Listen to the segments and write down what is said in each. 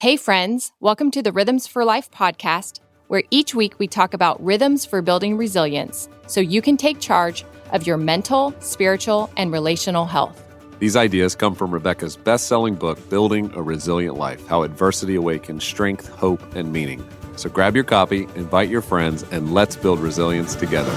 Hey friends, welcome to the Rhythms for Life podcast, where each week we talk about rhythms for building resilience so you can take charge of your mental, spiritual, and relational health. These ideas come from Rebekah's best-selling book, Building a Resilient Life, How Adversity Awakens Strength, Hope, and Meaning. So grab your copy, invite your friends, and let's build resilience together.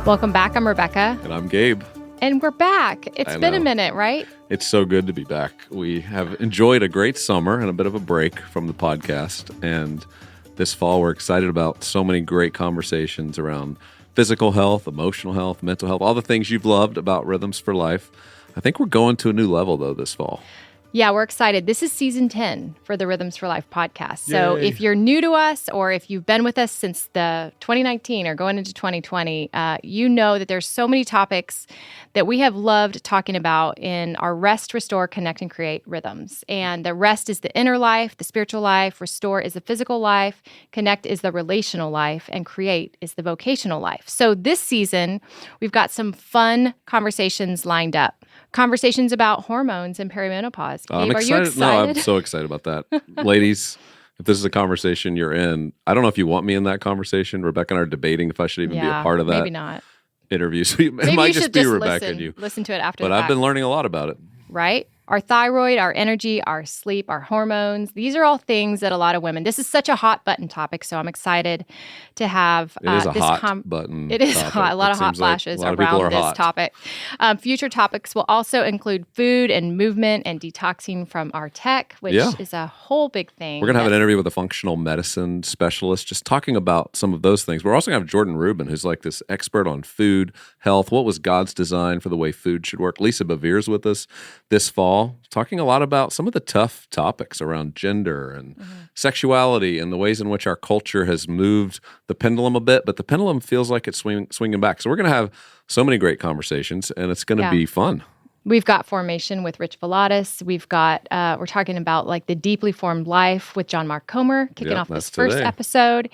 Welcome back. I'm Rebekah. And I'm Gabe. And we're back. It's been a minute, right? It's so good to be back. We have enjoyed a great summer and a bit of a break from the podcast. And this fall, we're excited about so many great conversations around physical health, emotional health, mental health, all the things you've loved about Rhythms for Life. I think we're going to a new level, though, this fall. Yeah, we're excited. This is season 10 for the Rhythms for Life podcast. So if you're new to us or if you've been with us since the 2019 or going into 2020, you know that there's so many topics that we have loved talking about in our Rest, Restore, Connect, and Create rhythms. And the rest is the inner life, the spiritual life, restore is the physical life, connect is the relational life, and create is the vocational life. So this season, we've got some fun conversations lined up. Conversations about hormones and perimenopause. Gabe, I'm excited. Are you excited? No, I'm so excited about that. Ladies, if this is a conversation you're in, I don't know if you want me in that conversation. Rebekah and I are debating if I should even be a part of that maybe not. interview. So it might just be Rebekah and you. Listen to it after But the I've fact. been learning a lot about it. Right? Our thyroid, our energy, our sleep, our hormones. These are all things that a lot of women, this is such a hot button topic, so I'm excited to have It is a this hot button It is topic. hot. A lot of hot flashes around this topic. Future topics will also include food and movement and detoxing from our tech, which is a whole big thing. We're going to have an interview with a functional medicine specialist just talking about some of those things. We're also going to have Jordan Rubin, who's like this expert on food, health, what was God's design for the way food should work. Lisa Bevere's with us this fall, talking a lot about some of the tough topics around gender and sexuality and the ways in which our culture has moved the pendulum a bit, but the pendulum feels like it's swinging back. So we're going to have so many great conversations, and it's going to be fun. We've got formation with Rich Velatis. We've got, we're talking about like the deeply formed life with John Mark Comer, kicking off this first episode.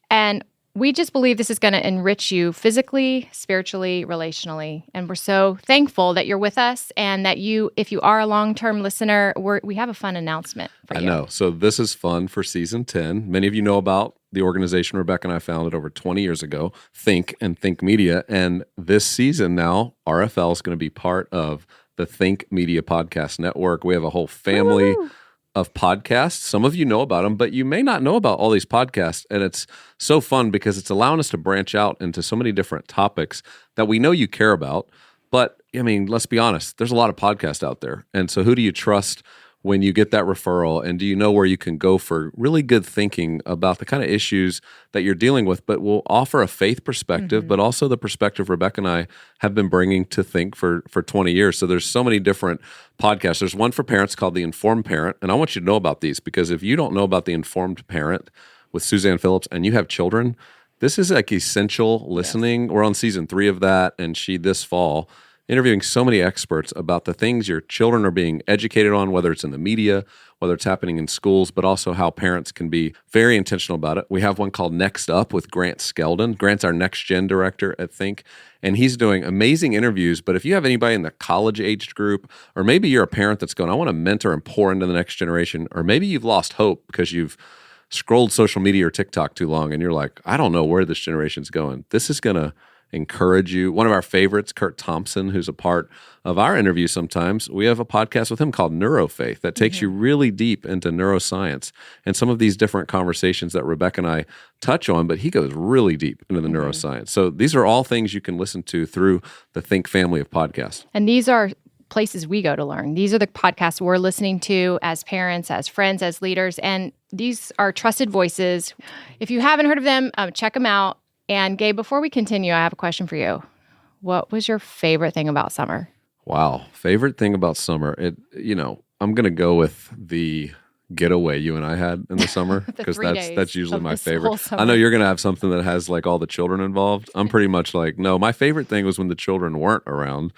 And we just believe this is going to enrich you physically, spiritually, relationally. And we're so thankful that you're with us and that you, if you are a long-term listener, we have a fun announcement for you. I know. So this is fun for season 10. Many of you know about the organization Rebekah and I founded over 20 years ago, THINQ and THINQ Media. And this season now, RFL is going to be part of the THINQ Media Podcast Network. We have a whole family of podcasts. Some of you know about them, but you may not know about all these podcasts. And it's so fun because it's allowing us to branch out into so many different topics that we know you care about. But I mean, let's be honest, there's a lot of podcasts out there. And so who do you trust when you get that referral? And do you know where you can go for really good thinking about the kind of issues that you're dealing with, but will offer a faith perspective, but also the perspective Rebekah and I have been bringing to THINQ for 20 years. So there's so many different podcasts. There's one for parents called The Informed Parent. And I want you to know about these because if you don't know about The Informed Parent with Suzanne Phillips and you have children, this is like essential listening. We're on season 3 of that. And she this fall interviewing so many experts about the things your children are being educated on, whether it's in the media, whether it's happening in schools, but also how parents can be very intentional about it. We have one called Next Up with Grant Skeldon. Grant's our Next Gen director at THINQ, and he's doing amazing interviews. But if you have anybody in the college-aged group, or maybe you're a parent that's going, I want to mentor and pour into the next generation, or maybe you've lost hope because you've scrolled social media or TikTok too long, and you're like, I don't know where this generation's going. This is going to encourage you. One of our favorites, Kurt Thompson, who's a part of our interview sometimes, we have a podcast with him called Neurofaith that takes you really deep into neuroscience and some of these different conversations that Rebekah and I touch on, but he goes really deep into the neuroscience. So these are all things you can listen to through the THINQ family of podcasts. And these are places we go to learn. These are the podcasts we're listening to as parents, as friends, as leaders, and these are trusted voices. If you haven't heard of them, check them out. And Gabe, before we continue, I have a question for you. What was your favorite thing about summer? Wow. Favorite thing about summer? I'm going to go with the getaway you and I had in the summer because that's usually my favorite. I know you're going to have something that has like all the children involved. I'm pretty much like, no, my favorite thing was when the children weren't around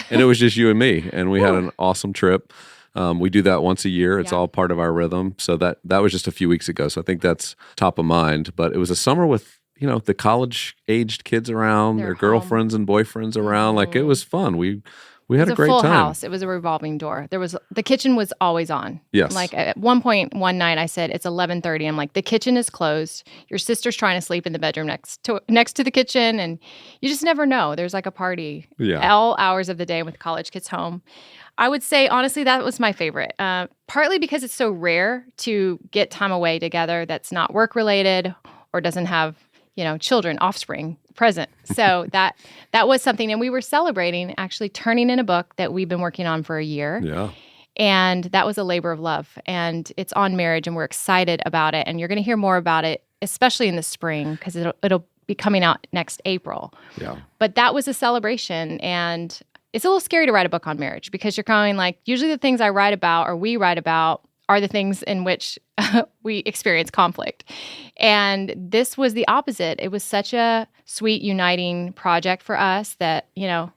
and it was just you and me. And we had an awesome trip. We do that once a year. It's all part of our rhythm. So that was just a few weeks ago. So I think that's top of mind. But it was a summer with the college-aged kids around, Their their home. girlfriends and boyfriends around. Like, it was fun. We had a great full time. house. It was a revolving door. The kitchen was always on. Yes. Like at one point, one night, I said it's 11:30. I'm like, the kitchen is closed. Your sister's trying to sleep in the bedroom next to the kitchen, and you just never know. There's like a party all hours of the day with college kids home. I would say honestly that was my favorite. Partly because it's so rare to get time away together that's not work related or doesn't have children, offspring present. So that was something. And we were celebrating actually turning in a book that we've been working on for a year. Yeah. And that was a labor of love. And it's on marriage, and we're excited about it. And you're going to hear more about it, especially in the spring, because it'll be coming out next April. Yeah. But that was a celebration. And it's a little scary to write a book on marriage because you're going like, usually the things I write about or we write about are the things in which we experience conflict. And this was the opposite. It was such a sweet, uniting project for us that,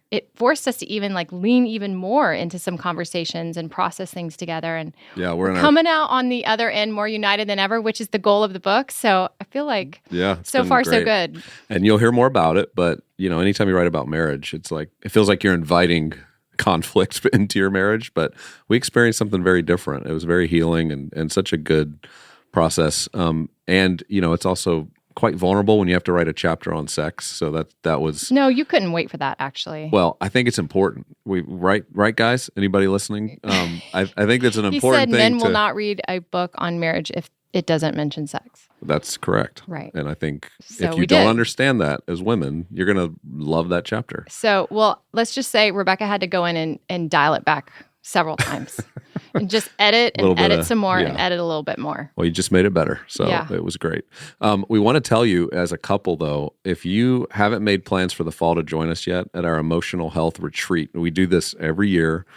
it forced us to even like lean even more into some conversations and process things together. And we're coming out on the other end more united than ever, which is the goal of the book. So I feel like so far so good. And you'll hear more about it. But, anytime you write about marriage, it's like, it feels like you're inviting conflict into your marriage, but we experienced something very different. It was very healing and such a good process. And it's also quite vulnerable when you have to write a chapter on sex. So that was no, you couldn't wait for that. Actually, well, I think it's important. We right, guys. Anybody listening? I think that's an important thing. He said men will to, not read a book on marriage if it doesn't mention sex. That's correct. Right. And I think if you don't understand that as women, you're going to love that chapter. So, well, let's just say Rebekah had to go in and dial it back several times and just edit and edit some more and edit a little bit more. Well, you just made it better. So it was great. We want to tell you as a couple, though, if you haven't made plans for the fall to join us yet at our emotional health retreat, we do this every year.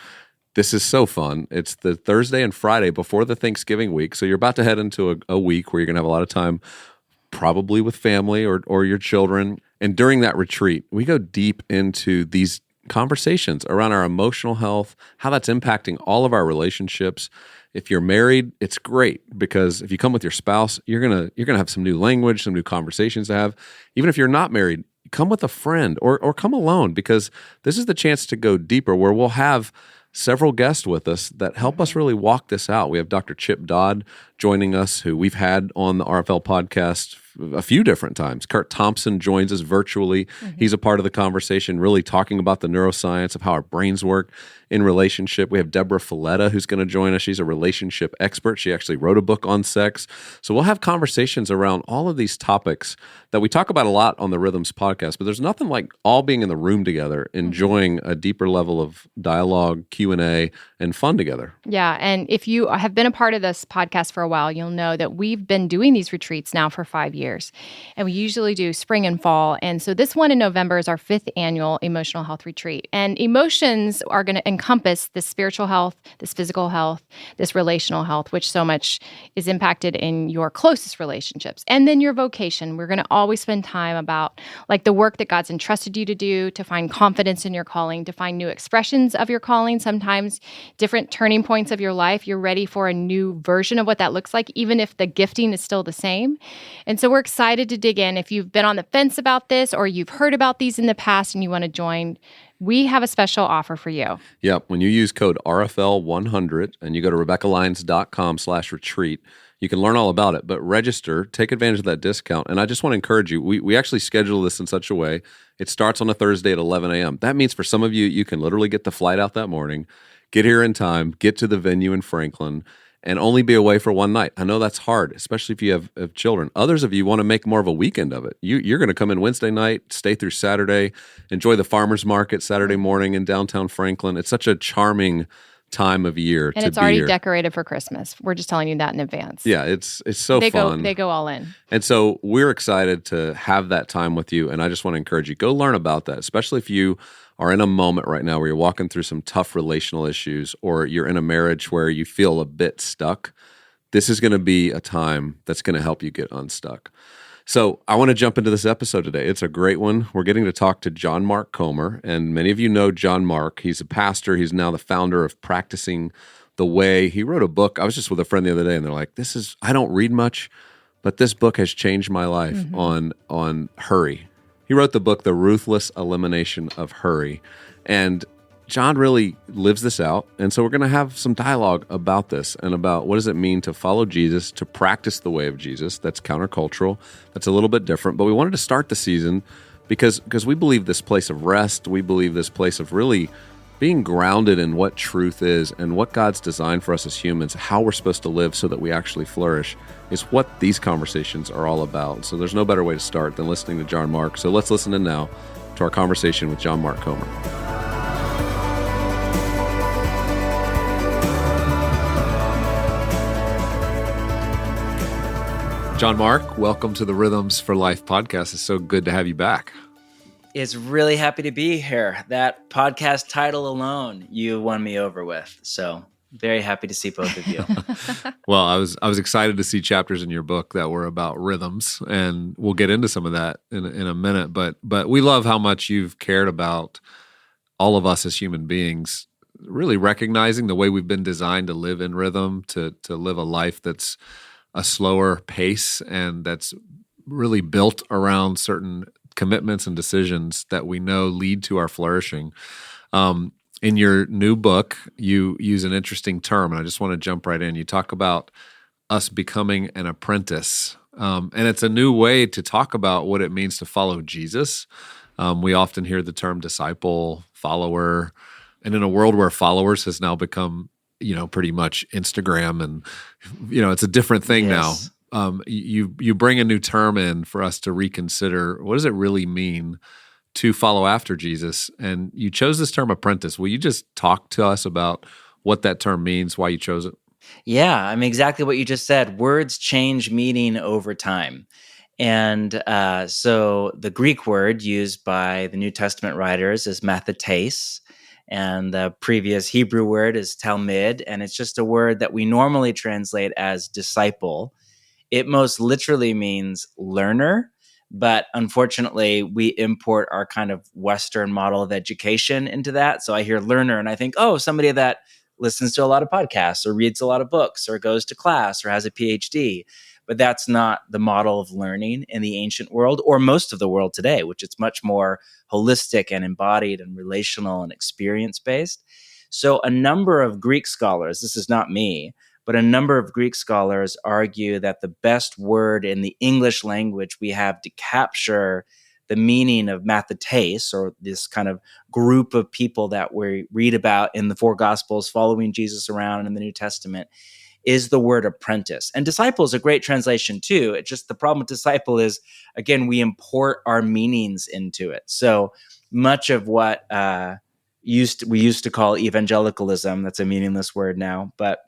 This is so fun. It's the Thursday and Friday before the Thanksgiving week. So you're about to head into a week where you're going to have a lot of time, probably with family or your children. And during that retreat, we go deep into these conversations around our emotional health, how that's impacting all of our relationships. If you're married, it's great because if you come with your spouse, you're gonna have some new language, some new conversations to have. Even if you're not married, come with a friend or come alone, because this is the chance to go deeper where we'll have several guests with us that help us really walk this out. We have Dr. Chip Dodd joining us, who we've had on the RFL podcast a few different times. Kurt Thompson joins us virtually. He's a part of the conversation, really talking about the neuroscience of how our brains work in relationship. We have Deborah Folletta, who's going to join us. She's a relationship expert. She actually wrote a book on sex. So we'll have conversations around all of these topics that we talk about a lot on the Rhythms podcast, but there's nothing like all being in the room together, enjoying a deeper level of dialogue, Q&A, and fun together. Yeah, and if you have been a part of this podcast for a while, you'll know that we've been doing these retreats now for 5 years. And we usually do spring and fall. And so this one in November is our 5th annual emotional health retreat. And emotions are going to encompass this spiritual health, this physical health, this relational health, which so much is impacted in your closest relationships. And then your vocation. We're going to always spend time about like the work that God's entrusted you to do, to find confidence in your calling, to find new expressions of your calling, sometimes different turning points of your life. You're ready for a new version of what that looks like, even if the gifting is still the same. And so we're excited to dig in. If you've been on the fence about this or you've heard about these in the past and you want to join, we have a special offer for you. Yep. When you use code RFL100 and you go to RebekahLyons.com/retreat, you can learn all about it, but register, take advantage of that discount. And I just want to encourage you, we actually schedule this in such a way, it starts on a Thursday at 11 a.m. That means for some of you, you can literally get the flight out that morning, get here in time, get to the venue in Franklin, and only be away for one night. I know that's hard, especially if you have children. Others of you want to make more of a weekend of it. You're going to come in Wednesday night, stay through Saturday, enjoy the farmer's market Saturday morning in downtown Franklin. It's such a charming time of year to be here. And it's already decorated for Christmas. We're just telling you that in advance. Yeah, it's so fun. They go all in. And so we're excited to have that time with you. And I just want to encourage you, go learn about that, especially if you are in a moment right now where you're walking through some tough relational issues or you're in a marriage where you feel a bit stuck. This is going to be a time that's going to help you get unstuck. So I want to jump into this episode today. It's a great one. We're getting to talk to John Mark Comer, and many of you know John Mark. He's a pastor. He's now the founder of Practicing the Way. He wrote a book. I was just with a friend the other day, and they're like, I don't read much, but this book has changed my life on hurry. He wrote the book, The Ruthless Elimination of Hurry. And John really lives this out. And so we're going to have some dialogue about this and about what does it mean to follow Jesus, to practice the way of Jesus. That's countercultural. That's a little bit different. But we wanted to start the season because we believe this place of rest, we believe this place of really being grounded in what truth is and what God's designed for us as humans, how we're supposed to live so that we actually flourish, is what these conversations are all about. So there's no better way to start than listening to John Mark. So let's listen in now to our conversation with John Mark Comer. John Mark, welcome to the Rhythms for Life podcast. It's so good to have you back. It's really happy to be here. That podcast title alone, you won me over with. So very happy to see both of you. Well, I was excited to see chapters in your book that were about rhythms, and we'll get into some of that in a minute. But we love how much you've cared about all of us as human beings, really recognizing the way we've been designed to live in rhythm, to live a life that's a slower pace and that's really built around certain commitments and decisions that we know lead to our flourishing. In your new book, you use an interesting term, and I just want to jump right in. You talk about us becoming an apprentice, and it's a new way to talk about what it means to follow Jesus. We often hear the term disciple, follower, and in a world where followers has now become, pretty much Instagram, and it's a different thing now. You bring a new term in for us to reconsider. What does it really mean to follow after Jesus? And you chose this term apprentice. Will you just talk to us about what that term means, why you chose it? Yeah, I mean, exactly what you just said. Words change meaning over time. And so the Greek word used by the New Testament writers is mathetes, and the previous Hebrew word is talmid, and it's just a word that we normally translate as disciple. It most literally means learner, but unfortunately, we import our kind of Western model of education into that. So I hear learner and I think, oh, somebody that listens to a lot of podcasts or reads a lot of books or goes to class or has a PhD. But that's not the model of learning in the ancient world or most of the world today, which is much more holistic and embodied and relational and experience-based. So a number of Greek scholars, this is not me, but a number of Greek scholars argue that the best word in the English language we have to capture the meaning of mathetes, or this kind of group of people that we read about in the four Gospels following Jesus around in the New Testament, is the word apprentice. And disciple is a great translation too. It's just the problem with disciple is, again, we import our meanings into it. So much of what we used to call evangelicalism, that's a meaningless word now, but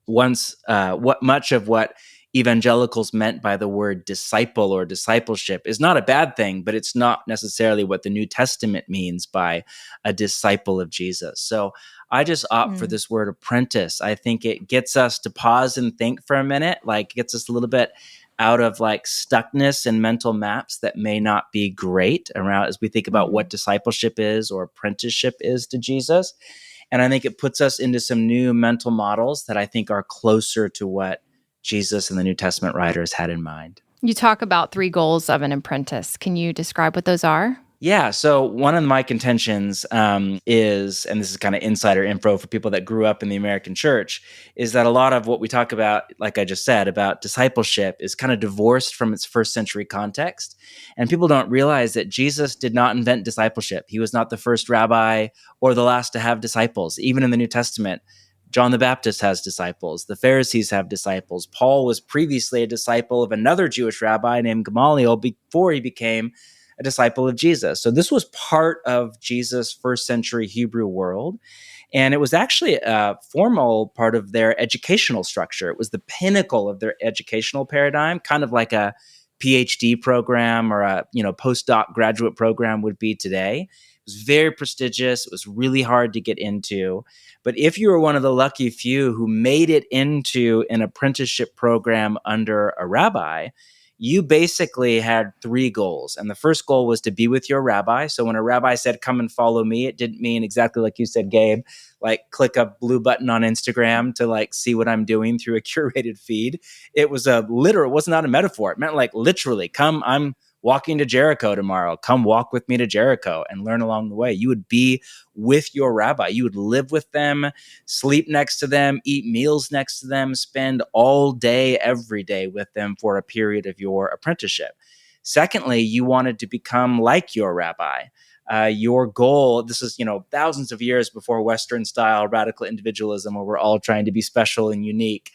much of what evangelicals meant by the word disciple or discipleship is not a bad thing, but it's not necessarily what the New Testament means by a disciple of Jesus. So I just opt for this word apprentice. I think it gets us to pause and think for a minute, like gets us a little bit out of like stuckness and mental maps that may not be great around as we think about what discipleship is or apprenticeship is to Jesus. And I think it puts us into some new mental models that I think are closer to what Jesus and the New Testament writers had in mind. You talk about 3 goals of an apprentice. Can you describe what those are? Yeah. So one of my contentions is, and this is kind of insider info for people that grew up in the American church, is that a lot of what we talk about, like I just said, about discipleship is kind of divorced from its first century context. And people don't realize that Jesus did not invent discipleship. He was not the first rabbi or the last to have disciples. Even in the New Testament, John the Baptist has disciples. The Pharisees have disciples. Paul was previously a disciple of another Jewish rabbi named Gamaliel before he became a disciple of Jesus. So this was part of Jesus' first century Hebrew world. And it was actually a formal part of their educational structure. It was the pinnacle of their educational paradigm, kind of like a PhD program or a postdoc graduate program would be today. It was very prestigious. It was really hard to get into. But if you were one of the lucky few who made it into an apprenticeship program under a rabbi, you basically had 3 goals. And the first goal was to be with your rabbi. So when a rabbi said, come and follow me, it didn't mean exactly like you said, Gabe, like click a blue button on Instagram to like see what I'm doing through a curated feed. It was a literal, it was not a metaphor. It meant like literally, come, I'm walking to Jericho tomorrow. Come walk with me to Jericho and learn along the way. You would be with your rabbi. You would live with them, sleep next to them, eat meals next to them, spend all day, every day with them for a period of your apprenticeship. Secondly, you wanted to become like your rabbi. Your goal, this is, thousands of years before Western style radical individualism, where we're all trying to be special and unique.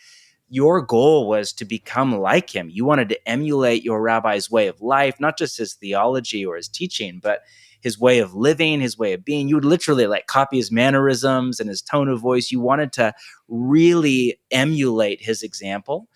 Your goal was to become like him. You wanted to emulate your rabbi's way of life, not just his theology or his teaching, but his way of living, his way of being. You would literally like copy his mannerisms and his tone of voice. You wanted to really emulate his example.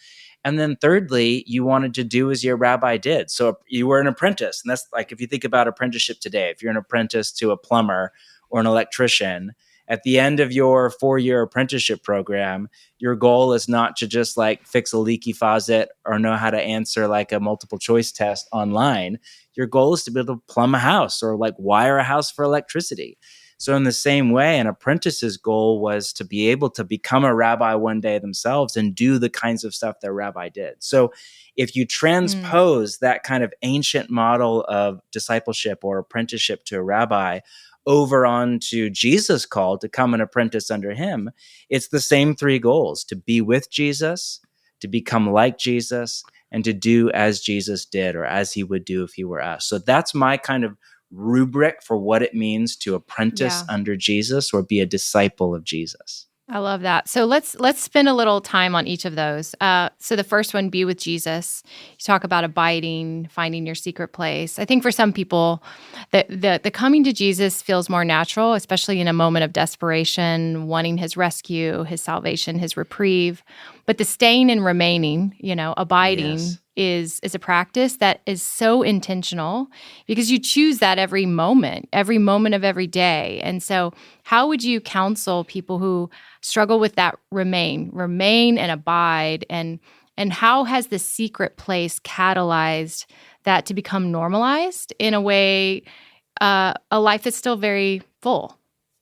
And then thirdly, you wanted to do as your rabbi did. So you were an apprentice. And that's like, if you think about apprenticeship today, if you're an apprentice to a plumber or an electrician, at the end of your 4-year apprenticeship program, your goal is not to just like fix a leaky faucet or know how to answer like a multiple choice test online. Your goal is to be able to plumb a house or like wire a house for electricity. So in the same way, an apprentice's goal was to be able to become a rabbi one day themselves and do the kinds of stuff their rabbi did. So if you transpose that kind of ancient model of discipleship or apprenticeship to a rabbi over onto Jesus' call to come and apprentice under him, it's the same 3 goals: to be with Jesus, to become like Jesus, and to do as Jesus did, or as he would do if he were us. So that's my kind of rubric for what it means to apprentice under Jesus or be a disciple of Jesus. I love that. So let's spend a little time on each of those. So the first one, be with Jesus. You talk about abiding, finding your secret place. I think for some people, the coming to Jesus feels more natural, especially in a moment of desperation, wanting his rescue, his salvation, his reprieve. But the staying and remaining, abiding, is a practice that is so intentional because you choose that every moment of every day. And so how would you counsel people who struggle with that remain and abide, and how has the secret place catalyzed that to become normalized in a way, a life that's still very full?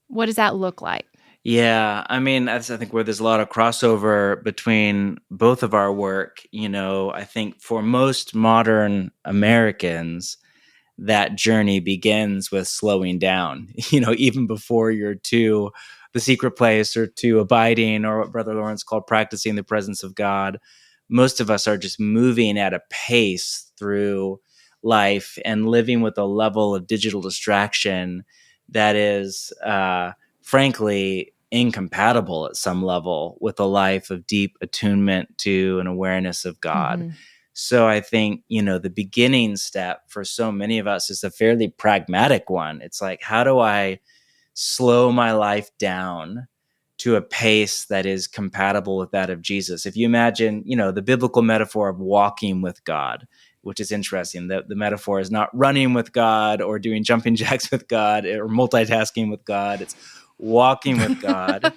What does that look like? Yeah, I mean, that's, I think, where there's a lot of crossover between both of our work. I think for most modern Americans, that journey begins with slowing down, even before you're to the secret place or to abiding, or what Brother Lawrence called practicing the presence of God. Most of us are just moving at a pace through life and living with a level of digital distraction that is, frankly, incompatible at some level with a life of deep attunement to an awareness of God. Mm-hmm. So I think, the beginning step for so many of us is a fairly pragmatic one. It's like, how do I slow my life down to a pace that is compatible with that of Jesus? If you imagine, the biblical metaphor of walking with God, which is interesting. The metaphor is not running with God or doing jumping jacks with God or multitasking with God. It's walking with God.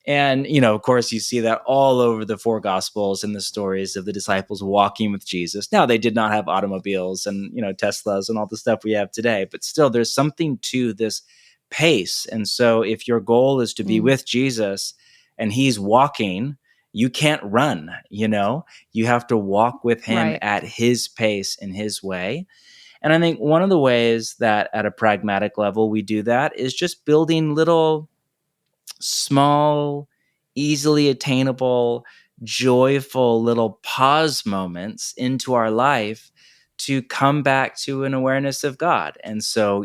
And, of course, you see that all over the 4 Gospels and the stories of the disciples walking with Jesus. Now, they did not have automobiles and, Teslas and all the stuff we have today, but still there's something to this pace. And so if your goal is to be with Jesus and he's walking, you can't run, you have to walk with him at his pace in his way. And I think one of the ways that at a pragmatic level we do that is just building little small, easily attainable, joyful little pause moments into our life to come back to an awareness of God. And so,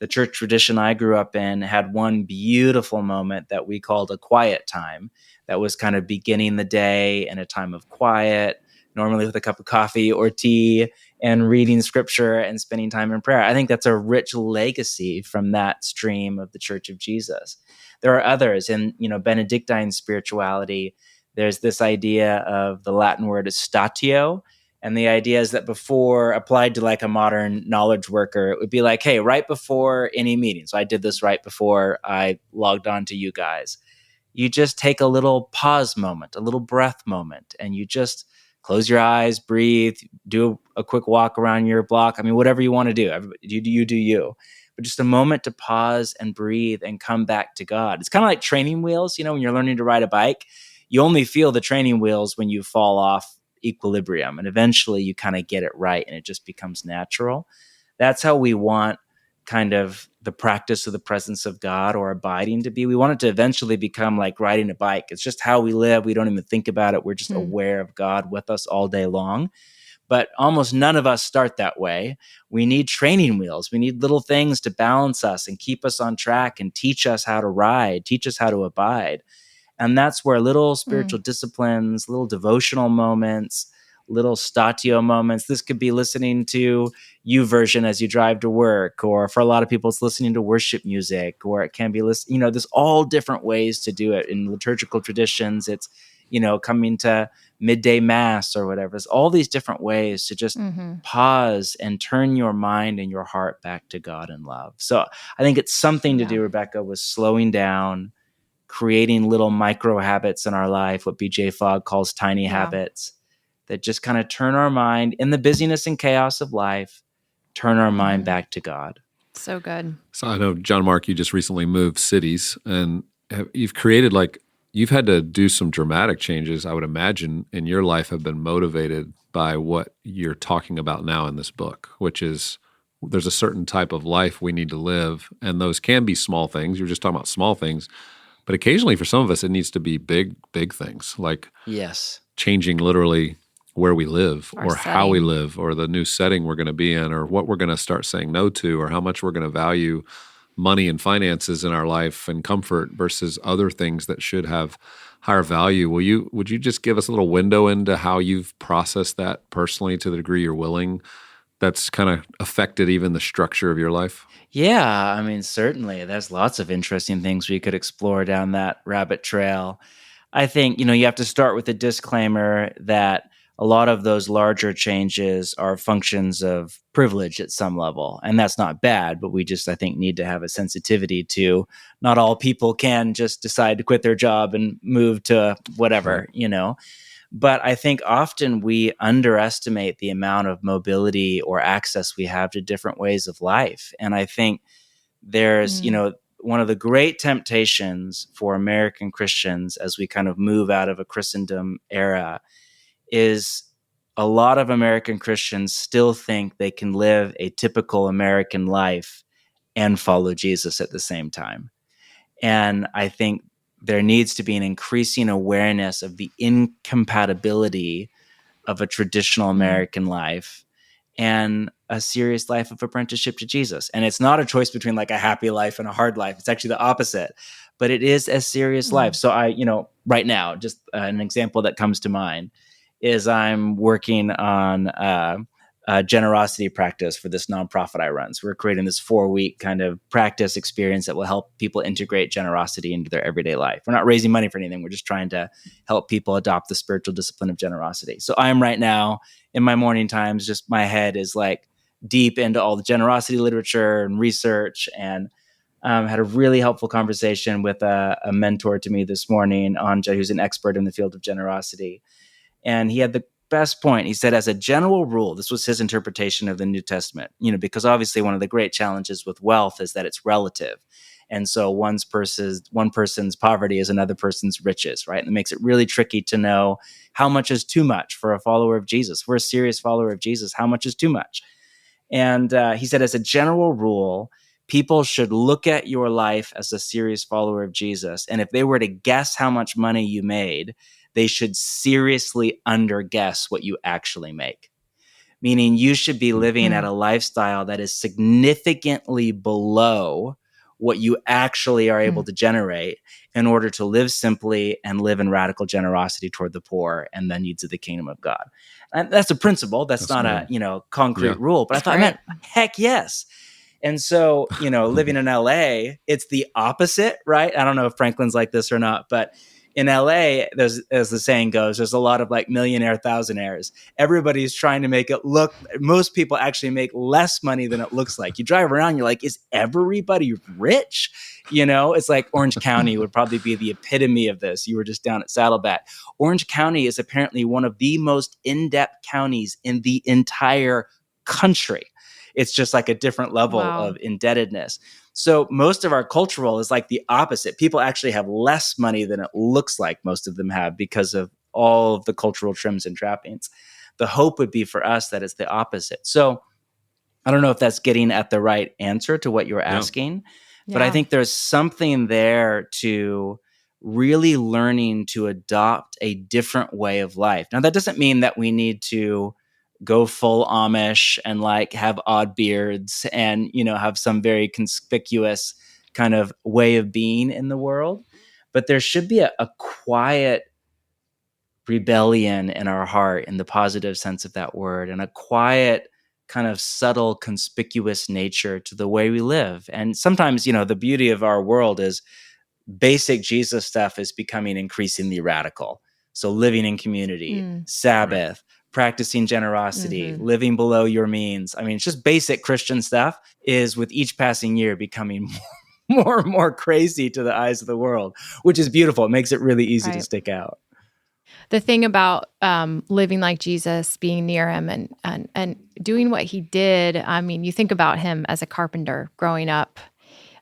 the church tradition I grew up in had one beautiful moment that we called a quiet time. That was kind of beginning the day in a time of quiet, normally with a cup of coffee or tea, and reading scripture and spending time in prayer. I think that's a rich legacy from that stream of the Church of Jesus. There are others in, Benedictine spirituality. There's this idea of the Latin word statio. And the idea is that before, applied to like a modern knowledge worker, it would be like, hey, right before any meeting. So I did this right before I logged on to you guys. You just take a little pause moment, a little breath moment, and you just close your eyes, breathe, do a quick walk around your block. I mean, whatever you want to do, you do you. But just a moment to pause and breathe and come back to God. It's kind of like training wheels. When you're learning to ride a bike, you only feel the training wheels when you fall off equilibrium, and eventually you kind of get it right and it just becomes natural. That's how we want kind of the practice of the presence of God or abiding to be. We want it to eventually become like riding a bike. It's just how we live. We don't even think about it. We're just aware of God with us all day long. But almost none of us start that way. We need training wheels. We need little things to balance us and keep us on track and teach us how to ride, teach us how to abide. And that's where little spiritual disciplines, little devotional moments, little statio moments. This could be listening to YouVersion as you drive to work, or for a lot of people, it's listening to worship music, or it can be listening, there's all different ways to do it. In liturgical traditions, it's, coming to midday mass or whatever. There's all these different ways to just pause and turn your mind and your heart back to God in love. So I think it's something to do, Rebekah, with slowing down, creating little micro habits in our life, what BJ Fogg calls tiny habits, that just kind of turn our mind in the busyness and chaos of life, turn our mind back to God. So good. So I know, John Mark, you just recently moved cities, and you've created you've had to do some dramatic changes, I would imagine, in your life have been motivated by what you're talking about now in this book, which is there's a certain type of life we need to live, and those can be small things. You're just talking about small things, but occasionally for some of us, it needs to be big things, like changing literally where we live or how we live or the new setting we're going to be in or what we're going to start saying no to or how much we're going to value money and finances in our life and comfort versus other things that should have higher value. Would you just give us a little window into how you've processed that personally to the degree you're willing? That's kind of affected even the structure of your life? Yeah, I mean, certainly. There's lots of interesting things we could explore down that rabbit trail. I think, you have to start with a disclaimer that a lot of those larger changes are functions of privilege at some level. And that's not bad, but we just, I think, need to have a sensitivity to not all people can just decide to quit their job and move to whatever, But I think often we underestimate the amount of mobility or access we have to different ways of life. And I think there's, one of the great temptations for American Christians as we kind of move out of a Christendom era is a lot of American Christians still think they can live a typical American life and follow Jesus at the same time. And I think there needs to be an increasing awareness of the incompatibility of a traditional American life and a serious life of apprenticeship to Jesus. And it's not a choice between like a happy life and a hard life. It's actually the opposite, but it is a serious life. So right now, just an example that comes to mind is I'm working on a generosity practice for this nonprofit I run. So we're creating this 4-week kind of practice experience that will help people integrate generosity into their everyday life. We're not raising money for anything. We're just trying to help people adopt the spiritual discipline of generosity. So I am right now in my morning times, just my head is like deep into all the generosity literature and research, and had a really helpful conversation with a mentor to me this morning, Anja, who's an expert in the field of generosity. And he had the best point. He said, as a general rule, this was his interpretation of the New Testament, because obviously one of the great challenges with wealth is that it's relative. And so one person's poverty is another person's riches, right? And it makes it really tricky to know how much is too much for a follower of Jesus. For a serious follower of Jesus, how much is too much? And he said, as a general rule, people should look at your life as a serious follower of Jesus. And if they were to guess how much money you made, they should seriously underguess what you actually make. Meaning you should be living at a lifestyle that is significantly below what you actually are able to generate in order to live simply and live in radical generosity toward the poor and the needs of the kingdom of God. And that's a principle. That's not a concrete rule. But I thought, man, heck yes. And so, living in LA, it's the opposite, right? I don't know if Franklin's like this or not, but in LA, there's, as the saying goes, there's a lot of like millionaire thousandaires. Everybody's trying to make it look, most people actually make less money than it looks like. You drive around, you're like, is everybody rich? You know, it's like Orange County would probably be the epitome of this. You were just down at Saddleback. Orange County is apparently one of the most in-depth counties in the entire country. It's just like a different level of indebtedness. So most of our cultural is like the opposite. People actually have less money than it looks like most of them have because of all of the cultural trims and trappings. The hope would be for us that it's the opposite. So I don't know if that's getting at the right answer to what you were asking, but I think there's something there to really learning to adopt a different way of life. Now, that doesn't mean that we need to go full Amish and like have odd beards and, you know, have some very conspicuous kind of way of being in the world. But there should be a quiet rebellion in our heart in the positive sense of that word, and a quiet kind of subtle, conspicuous nature to the way we live. And sometimes, you know, the beauty of our world is basic Jesus stuff is becoming increasingly radical. So living in community, Sabbath, practicing generosity, living below your means. I mean, it's just basic Christian stuff is with each passing year becoming more and more crazy to the eyes of the world, which is beautiful. It makes it really easy to stick out. The thing about living like Jesus, being near him and doing what he did, I mean, you think about him as a carpenter growing up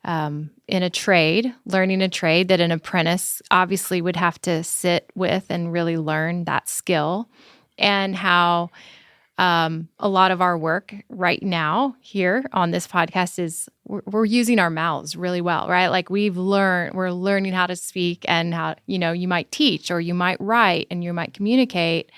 in a trade, learning a trade that an apprentice obviously would have to sit with and really learn that skill. And how a lot of our work right now here on this podcast is we're using our mouths really well, right? Like we're learning how to speak and how, you know, you might teach or you might write and you might communicate.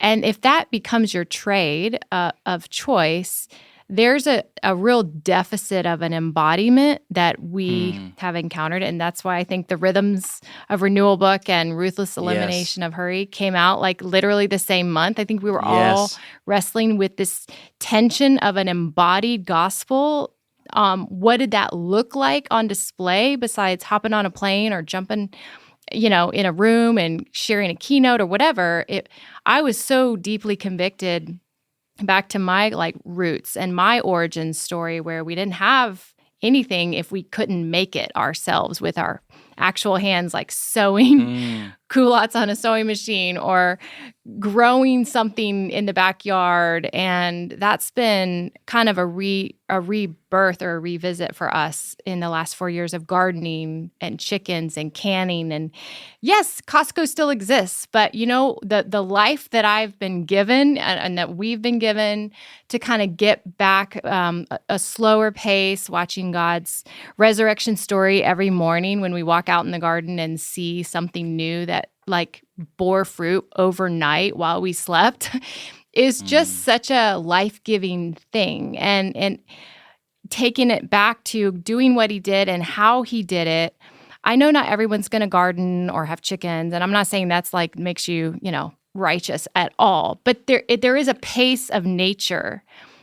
And if that becomes your trade of choice, there's a real deficit of an embodiment that we have encountered. And that's why I think the Rhythms of Renewal book and Ruthless Elimination of Hurry came out like literally the same month. I think we were all wrestling with this tension of an embodied gospel. What did that look like on display besides hopping on a plane or jumping, you know, in a room and sharing a keynote or whatever? I was so deeply convicted back to my like roots and my origin story where we didn't have anything if we couldn't make it ourselves with our actual hands, like sewing culottes on a sewing machine or growing something in the backyard. And that's been kind of a rebirth or a revisit for us in the last 4 years of gardening and chickens and canning. And yes, Costco still exists, but you know, the life that I've been given and that we've been given to kind of get back a slower pace, watching God's resurrection story every morning when we walk out in the garden and see something new that like bore fruit overnight while we slept is just such a life-giving thing. And taking it back to doing what he did and how he did it. I know not everyone's going to garden or have chickens, and I'm not saying that's like makes you, you know, righteous at all, but there is a pace of nature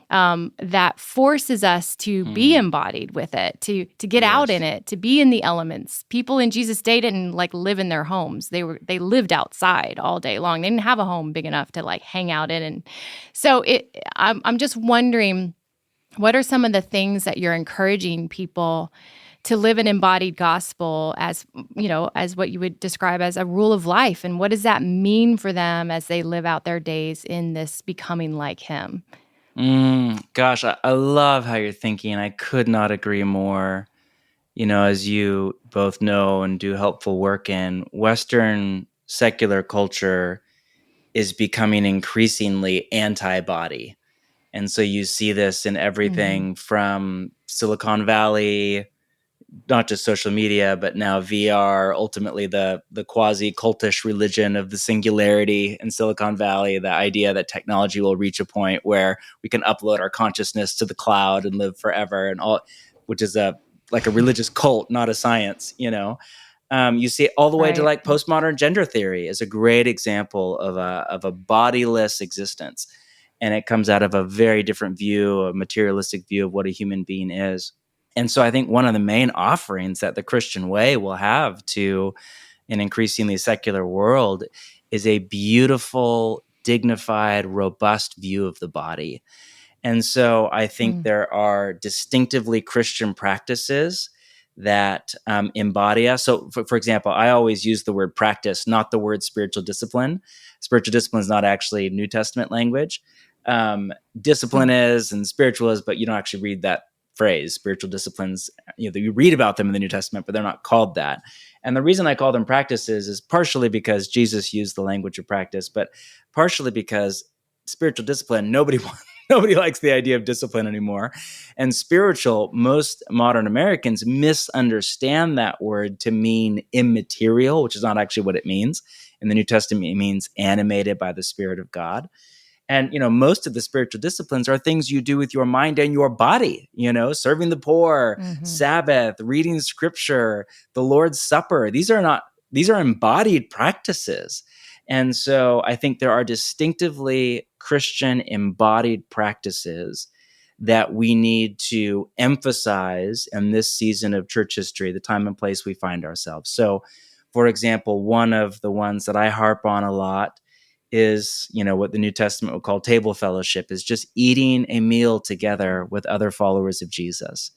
that forces us to be embodied with it, to get out in it, to be in the elements. People in Jesus' day didn't like live in their homes. They lived outside all day long. They didn't have a home big enough to like hang out in. And so I'm just wondering, what are some of the things that you're encouraging people to live an embodied gospel as, you know, as what you would describe as a rule of life? And what does that mean for them as they live out their days in this becoming like him? Gosh, I love how you're thinking. I could not agree more. You know, as you both know and do helpful work in, Western secular culture is becoming increasingly anti-body. And so you see this in everything from Silicon Valley, not just social media, but now VR, ultimately the quasi-cultish religion of the singularity in Silicon Valley, the idea that technology will reach a point where we can upload our consciousness to the cloud and live forever, and all, which is like a religious cult, not a science, you know. You see it all the way to like postmodern gender theory is a great example of a bodiless existence. And it comes out of a very different view, a materialistic view of what a human being is. And so I think one of the main offerings that the Christian way will have to an increasingly secular world is a beautiful, dignified, robust view of the body. And so I think there are distinctively Christian practices that embody us. So, for example, I always use the word practice, not the word spiritual discipline. Spiritual discipline is not actually New Testament language. Discipline is and spiritual is, but you don't actually read that phrase. Spiritual disciplines, you read about them in the New Testament, but they're not called that. And the reason I call them practices is partially because Jesus used the language of practice, but partially because spiritual discipline, nobody likes the idea of discipline anymore. And spiritual, most modern Americans misunderstand that word to mean immaterial, which is not actually what it means. In the New Testament, it means animated by the Spirit of God. And, most of the spiritual disciplines are things you do with your mind and your body, serving the poor, Sabbath, reading scripture, the Lord's Supper. These are embodied practices. And so I think there are distinctively Christian embodied practices that we need to emphasize in this season of church history, the time and place we find ourselves. So, for example, one of the ones that I harp on a lot is, what the New Testament would call table fellowship, is just eating a meal together with other followers of Jesus.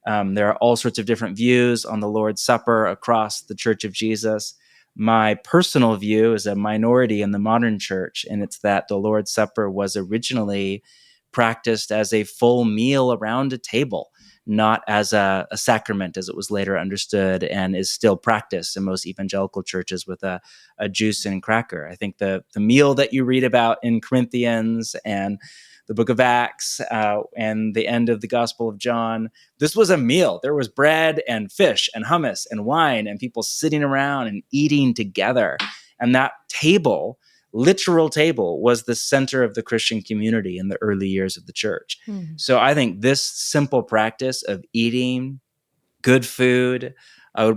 There are all sorts of different views on the Lord's Supper across the Church of Jesus. My personal view is a minority in the modern church, and it's that the Lord's Supper was originally practiced as a full meal around a table, not as a sacrament as it was later understood and is still practiced in most evangelical churches with a juice and cracker. I think the meal that you read about in Corinthians and the book of Acts and the end of the Gospel of John, this was a meal. There was bread and fish and hummus and wine and people sitting around and eating together. And that table, literal table, was the center of the Christian community in the early years of the church. So I think this simple practice of eating good food,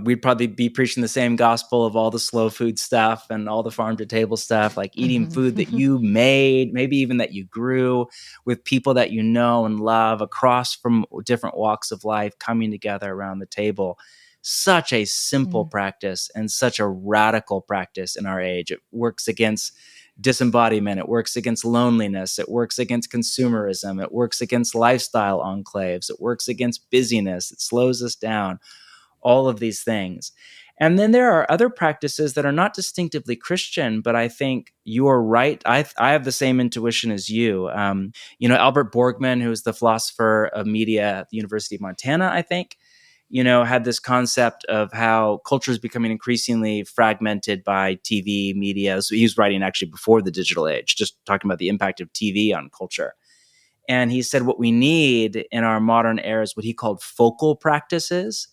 we'd probably be preaching the same gospel of all the slow food stuff and all the farm to table stuff, like eating food that you made, maybe even that you grew with people that you know and love across from different walks of life, coming together around the table. Such a simple practice and such a radical practice in our age. It works against disembodiment. It works against loneliness. It works against consumerism. It works against lifestyle enclaves. It works against busyness. It slows us down. All of these things. And then there are other practices that are not distinctively Christian, but I think you're right. I have the same intuition as you. Albert Borgman, who's the philosopher of media at the University of Montana, I think, had this concept of how culture is becoming increasingly fragmented by TV media. So he was writing actually before the digital age, just talking about the impact of TV on culture. And he said what we need in our modern era is what he called focal practices.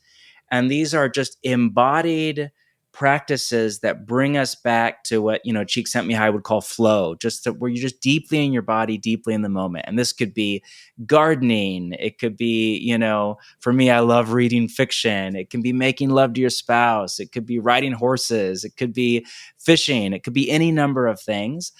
And these are just embodied practices that bring us back to what, Csikszentmihalyi would call flow, just where you're just deeply in your body, deeply in the moment. And this could be gardening. It could be, for me, I love reading fiction. It can be making love to your spouse. It could be riding horses. It could be fishing. It could be any number of things.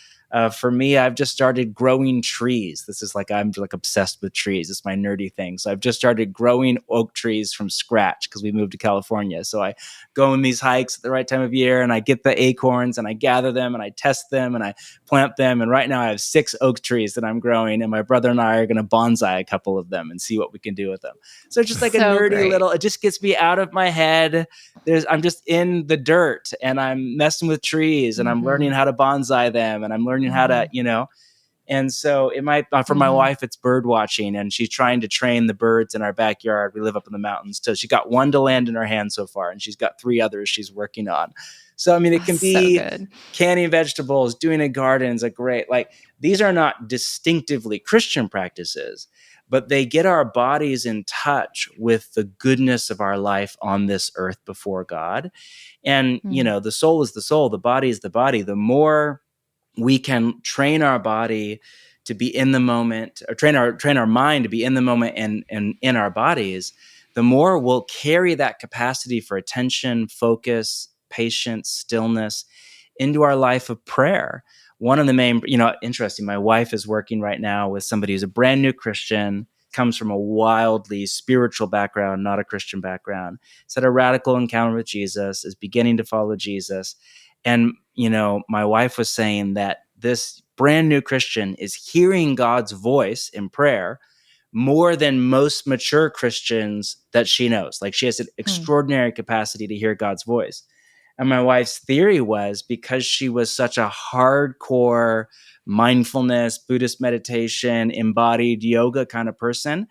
For me, I've just started growing trees. This is I'm obsessed with trees. It's my nerdy thing. So I've just started growing oak trees from scratch because we moved to California. So I go on these hikes at the right time of year and I get the acorns and I gather them and I test them and I plant them. And right now I have 6 oak trees that I'm growing, and my brother and I are going to bonsai a couple of them and see what we can do with them. So it's just like a nerdy little, it just gets me out of my head. I'm just in the dirt and I'm messing with trees and I'm learning how to bonsai them and I'm learning how to, and so it might, for my wife, it's bird watching, and she's trying to train the birds in our backyard. We live up in the mountains. So she got 1 to land in her hand so far, and she's got 3 others she's working on. So, it can be canning vegetables, doing a garden is these are not distinctively Christian practices, but they get our bodies in touch with the goodness of our life on this earth before God. And, the soul is the soul, the body is the body. The more we can train our body to be in the moment, or train our mind to be in the moment and in our bodies, the more we'll carry that capacity for attention, focus, patience, stillness into our life of prayer. One of the main, interesting, my wife is working right now with somebody who's a brand new Christian, comes from a wildly spiritual background, not a Christian background. He's had a radical encounter with Jesus, is beginning to follow Jesus. And, my wife was saying that this brand new Christian is hearing God's voice in prayer more than most mature Christians that she knows. Like, she has an extraordinary capacity to hear God's voice. And my wife's theory was because she was such a hardcore mindfulness, Buddhist meditation, embodied yoga kind of person,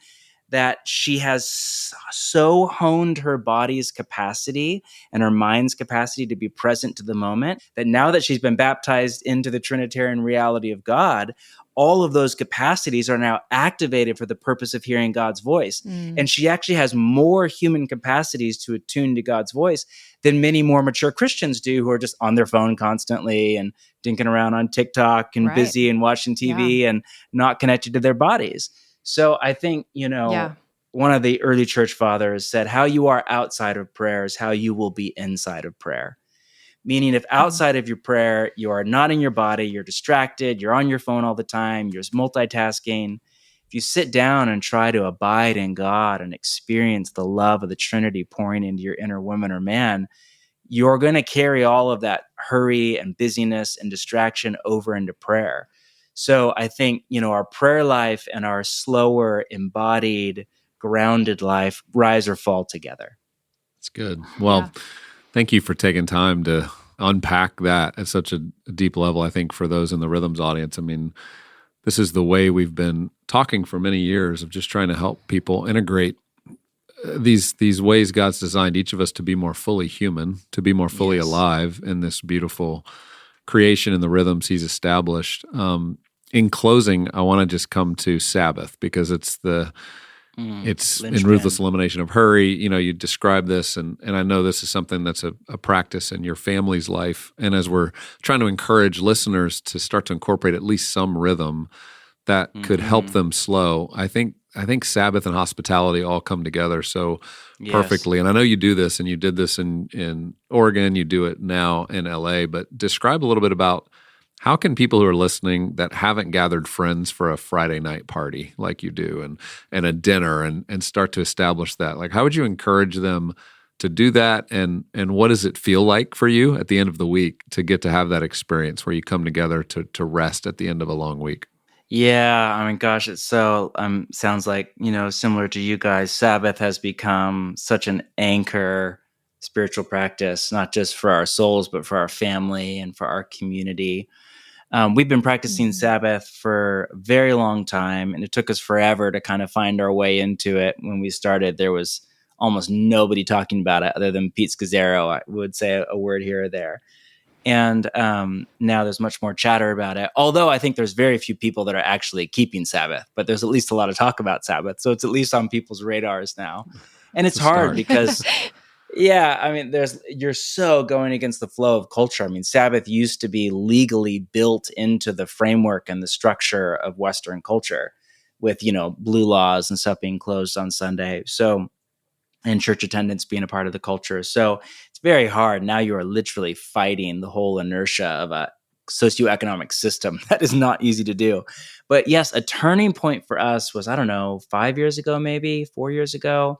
that she has so honed her body's capacity and her mind's capacity to be present to the moment, that now that she's been baptized into the Trinitarian reality of God, all of those capacities are now activated for the purpose of hearing God's voice. And she actually has more human capacities to attune to God's voice than many more mature Christians do, who are just on their phone constantly and dinking around on TikTok and busy and watching TV and not connected to their bodies. So I think, one of the early church fathers said, how you are outside of prayer is how you will be inside of prayer. Meaning, if outside of your prayer, you are not in your body, you're distracted, you're on your phone all the time, you're multitasking. If you sit down and try to abide in God and experience the love of the Trinity pouring into your inner woman or man, you're going to carry all of that hurry and busyness and distraction over into prayer. So I think, our prayer life and our slower, embodied, grounded life rise or fall together. That's good. Well, thank you for taking time to unpack that at such a deep level, I think, for those in the Rhythms audience. I mean, this is the way we've been talking for many years, of just trying to help people integrate these ways God's designed each of us to be more fully human, to be more fully alive in this beautiful creation and the rhythms He's established. In closing, I want to just come to Sabbath, because it's in Ruthless Elimination of Hurry. You describe this, and I know this is something that's a practice in your family's life. And as we're trying to encourage listeners to start to incorporate at least some rhythm that could help them slow, I think Sabbath and hospitality all come together so perfectly. And I know you do this, and you did this in Oregon, you do it now in LA, but describe a little bit about how can people who are listening that haven't gathered friends for a Friday night party like you do, and a dinner, and start to establish that? Like, how would you encourage them to do that? And what does it feel like for you at the end of the week to get to have that experience where you come together to rest at the end of a long week? Yeah, I mean, gosh, it's so sounds like, similar to you guys, Sabbath has become such an anchor spiritual practice, not just for our souls, but for our family and for our community. We've been practicing Sabbath for a very long time, and it took us forever to kind of find our way into it. When we started, there was almost nobody talking about it other than Pete Scazzaro. I would say a word here or there. And now there's much more chatter about it. Although I think there's very few people that are actually keeping Sabbath, but there's at least a lot of talk about Sabbath. So it's at least on people's radars now. And it's hard because, I mean, you're so going against the flow of culture. I mean, Sabbath used to be legally built into the framework and the structure of Western culture with, blue laws and stuff being closed on Sunday. So, and church attendance being a part of the culture. So it's very hard. Now you are literally fighting the whole inertia of a socioeconomic system. That is not easy to do. But yes, a turning point for us was, 5 years ago, maybe 4 years ago.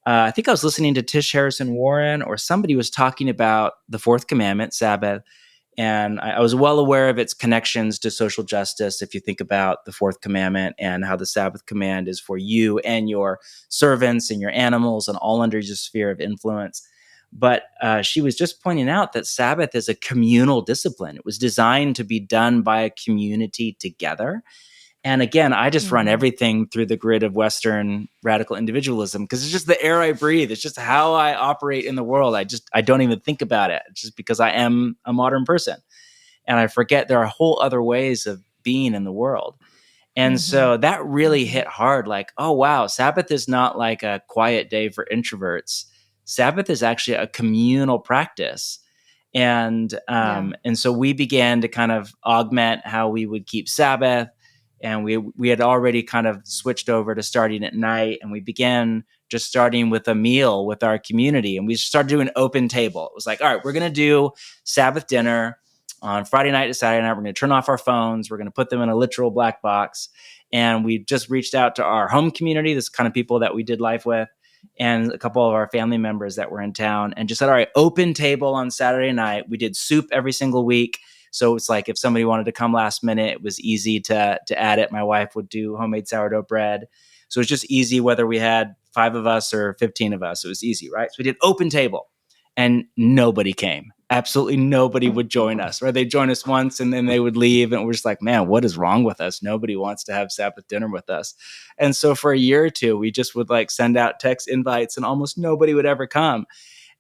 I think I was listening to Tish Harrison Warren, or somebody was talking about the fourth commandment, Sabbath. And I was well aware of its connections to social justice. If you think about the fourth commandment and how the Sabbath command is for you and your servants and your animals and all under your sphere of influence. But she was just pointing out that Sabbath is a communal discipline. It was designed to be done by a community together. And again, I just run everything through the grid of Western radical individualism, because it's just the air I breathe. It's just how I operate in the world. I don't even think about it, just because I am a modern person. And I forget there are whole other ways of being in the world. And so that really hit hard. Like, oh, wow, Sabbath is not like a quiet day for introverts. Sabbath is actually a communal practice. And so we began to kind of augment how we would keep Sabbath. And we had already kind of switched over to starting at night, and we began just starting with a meal with our community, and we started doing open table. It was like, all right, we're going to do Sabbath dinner. on Friday night to Saturday night. We're going to turn off our phones. We're going to put them in a literal black box. And we just reached out to our home community, this kind of people that we did life with, and a couple of our family members that were in town, and just said, all right, open table on Saturday night. We did soup every single week. So it's like if somebody wanted to come last minute, it was easy to add it. My wife would do homemade sourdough bread. So it's just easy whether we had 5 of us or 15 of us. It was easy, right? So we did open table, and nobody came. Absolutely nobody would join us, right? They'd join us once and then they would leave. And we're just like, man, what is wrong with us? Nobody wants to have Sabbath dinner with us. And so for a year or two, we just would like send out text invites and almost nobody would ever come.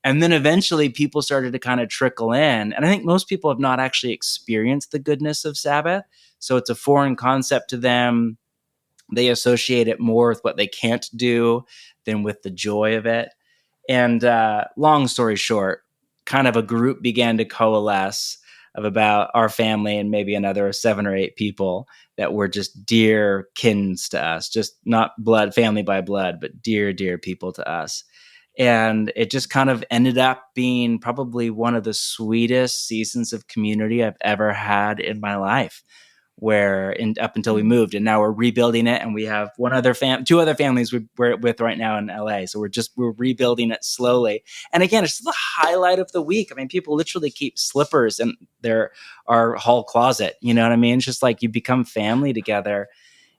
And then eventually people started to kind of trickle in. And I think most people have not actually experienced the goodness of Sabbath. So it's a foreign concept to them. They associate it more with what they can't do than with the joy of it. And long story short, kind of a group began to coalesce of about our family and maybe another 7 or 8 people that were just dear kins to us, just not blood, family by blood, but dear, dear people to us. And it just kind of ended up being probably one of the sweetest seasons of community I've ever had in my life, up until we moved, and now we're rebuilding it. And we have 2 other families we're with right now in LA. So we're rebuilding it slowly. And again, it's the highlight of the week. I mean, people literally keep slippers in our hall closet. You know what I mean? It's just like you become family together.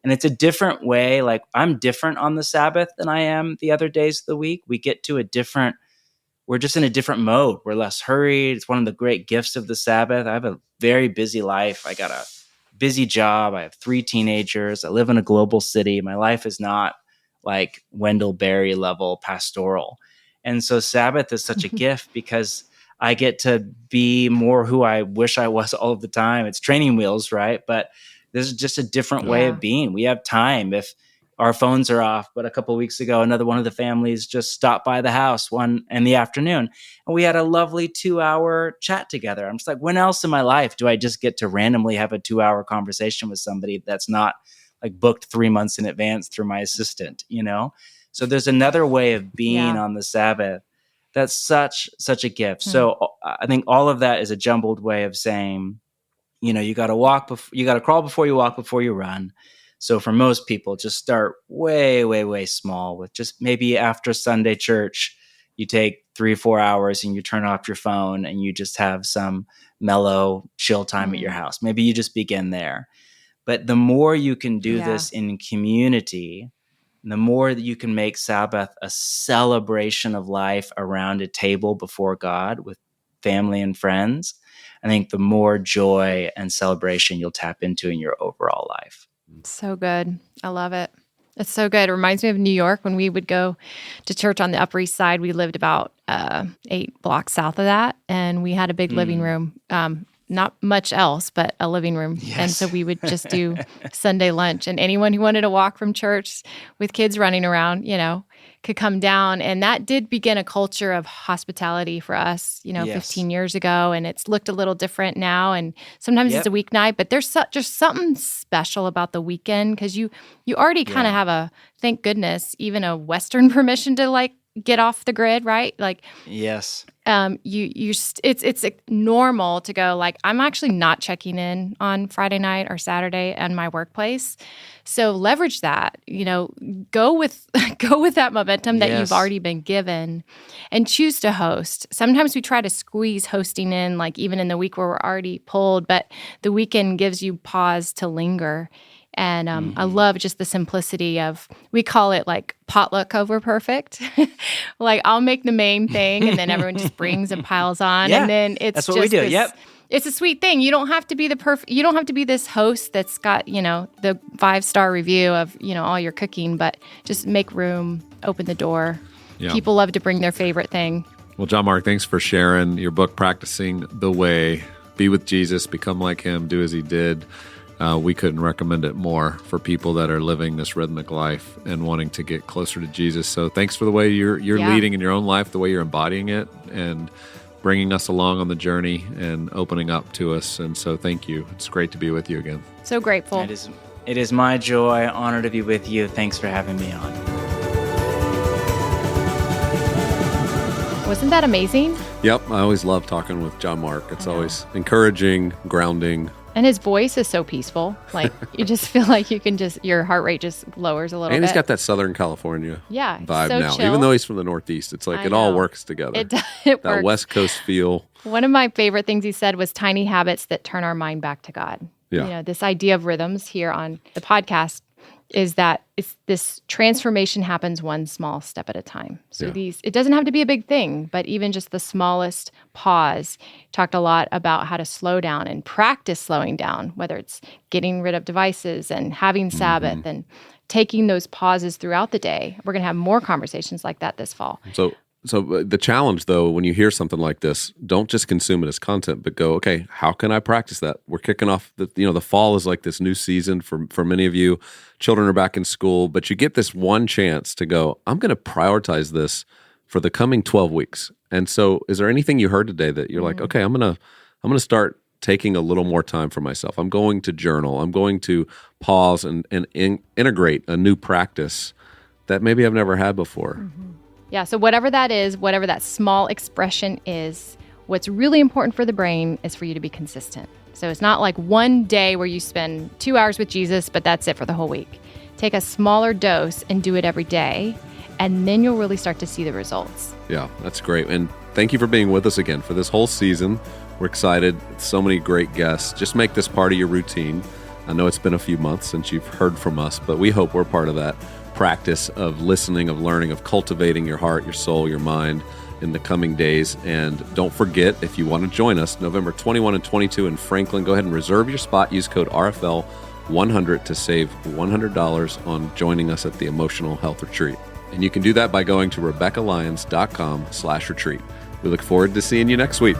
And it's a different way. Like I'm different on the Sabbath than I am the other days of the week. We're just in a different mode. We're less hurried. It's one of the great gifts of the Sabbath. I have a very busy life. I got a busy job. I have 3 teenagers. I live in a global city. My life is not like Wendell Berry level pastoral. And so Sabbath is such a gift because I get to be more who I wish I was all of the time. It's training wheels, right? But this is just a different way of being. We have time if our phones are off. But a couple of weeks ago, another one of the families just stopped by the house one in the afternoon, and we had a lovely 2-hour chat together. I'm just like, when else in my life do I just get to randomly have a 2-hour conversation with somebody that's not like booked 3 months in advance through my assistant, you know? So there's another way of being on the Sabbath. That's such a gift. So I think all of that is a jumbled way of saying, you know, you got to crawl before you walk, before you run. So for most people, just start way, way, way small with just maybe after Sunday church, you take 3-4 hours and you turn off your phone and you just have some mellow chill time at your house. Maybe you just begin there. But the more you can do this in community, the more that you can make Sabbath a celebration of life around a table before God with family and friends, I think the more joy and celebration you'll tap into in your overall life. So good. I love it. It's so good. It reminds me of New York when we would go to church on the Upper East Side. We lived about 8 blocks south of that, and we had a big living room. Not much else, but a living room. Yes. And so we would just do Sunday lunch, and anyone who wanted to walk from church with kids running around, you know, could come down. And that did begin a culture of hospitality for us, you know, 15 years ago. And it's looked a little different now. And sometimes it's a weeknight, but there's just something special about the weekend because you already kind of have thank goodness, even a Western permission to like get off the grid, right? Like, yes. It's normal to go like, I'm actually not checking in on Friday night or Saturday at my workplace. So leverage that, you know, go with that momentum that you've already been given and choose to host. Sometimes we try to squeeze hosting in, like even in the week where we're already pulled, but the weekend gives you pause to linger. And I love just the simplicity of, we call it like potluck over perfect. Like I'll make the main thing and then everyone just brings and piles on. And then that's what we do. It's a sweet thing. You don't have to be you don't have to be this host that's got, you know, the 5-star review of, you know, all your cooking, but just make room, open the door. Yeah. People love to bring their favorite thing. Well, John Mark, thanks for sharing your book, Practicing the Way. Be with Jesus, become like him, do as he did. We couldn't recommend it more for people that are living this rhythmic life and wanting to get closer to Jesus. So thanks for the way you're leading in your own life, the way you're embodying it and bringing us along on the journey and opening up to us. And so thank you. It's great to be with you again. So grateful. It is my joy, honor to be with you. Thanks for having me on. Wasn't that amazing? Yep. I always love talking with John Mark. It's always encouraging, grounding. And his voice is so peaceful. Like you just feel like your heart rate just lowers a little bit. And he's got that Southern California vibe so now. chill. Even though he's from the Northeast, it's like it all works together. It that works. West Coast feel. One of my favorite things he said was tiny habits that turn our mind back to God. Yeah. This idea of rhythms here on the podcast is that this transformation happens one small step at a time. So it doesn't have to be a big thing, but even just the smallest pause. Talked a lot about how to slow down and practice slowing down, whether it's getting rid of devices and having Sabbath and taking those pauses throughout the day. We're going to have more conversations like that this fall. So the challenge, though, when you hear something like this, don't just consume it as content, but go, okay, how can I practice that? We're kicking off, the fall is like this new season for many of you. Children are back in school, but you get this one chance to go, I'm going to prioritize this for the coming 12 weeks. And so is there anything you heard today that you're like, okay, I'm going to start taking a little more time for myself. I'm going to journal. I'm going to pause and integrate a new practice that maybe I've never had before. Mm-hmm. Yeah, so whatever that is, whatever that small expression is, what's really important for the brain is for you to be consistent. So it's not like one day where you spend 2 hours with Jesus, but that's it for the whole week. Take a smaller dose and do it every day, and then you'll really start to see the results. Yeah, that's great. And thank you for being with us again for this whole season. We're excited. So many great guests. Just make this part of your routine. I know it's been a few months since you've heard from us, but we hope we're part of that practice of listening, of learning, of cultivating your heart, your soul, your mind in the coming days. And don't forget, if you want to join us, November 21 and 22 in Franklin, go ahead and reserve your spot. Use code RFL100 to save $100 on joining us at the Emotional Health Retreat. And you can do that by going to RebekahLyons.com/retreat. We look forward to seeing you next week.